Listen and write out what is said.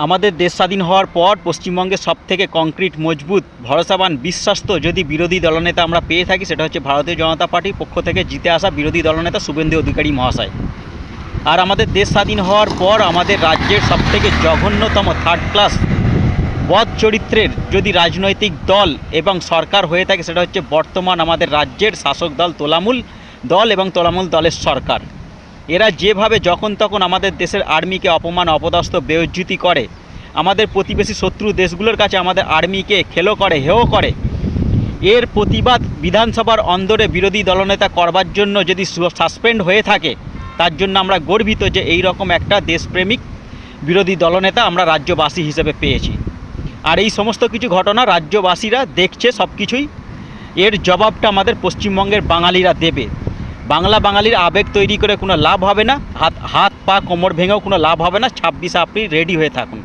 আমাদের দেশ স্বাধীন হওয়ার পর পশ্চিমবঙ্গের সবথেকে কংক্রিট মজবুত ভরসাবান বিশ্বাস্ত যদি বিরোধী দলনেতা আমরা পেয়ে থাকি সেটা হচ্ছে ভারতীয় জনতা পার্টির পক্ষ থেকে জিতে আসা বিরোধী দলনেতা শুভেন্দু অধিকারী মহাশয়। আর আমাদের দেশ স্বাধীন হওয়ার পর আমাদের রাজ্যের সবথেকে জঘন্যতম থার্ড ক্লাস বদ চরিত্রের যদি রাজনৈতিক দল এবং সরকার হয়ে থাকে সেটা হচ্ছে বর্তমান আমাদের রাজ্যের শাসক দল তোলামূল দল এবং তোলামূল দলের সরকার। এরা যেভাবে যখন তখন আমাদের দেশের আর্মিকে অপমান অপদস্থ বেইজ্জতি করে, আমাদের প্রতিবেশী শত্রু দেশগুলোর কাছে আমাদের আর্মিকে খেলো করে, হেয় করে, এর প্রতিবাদ বিধানসভার অন্দরে বিরোধী দলনেতা করবার জন্য যদি সাসপেন্ড হয়ে থাকে, তার জন্য আমরা গর্বিত যে এই রকম একটা দেশপ্রেমিক বিরোধী দলনেতা আমরা রাজ্যবাসী হিসেবে পেয়েছি। আর এই সমস্ত কিছু ঘটনা রাজ্যবাসীরা দেখছে সব কিছুই, এর জবাবটা আমাদের পশ্চিমবঙ্গের বাঙালিরা দেবে। বাঙালির আবেগ তৈরি করে কোনো লাভ হবে না, হাত পা কোমর ভেঙেও কোনো লাভ হবে না। 26 এপ্রিল রেডি হয়ে থাকুন।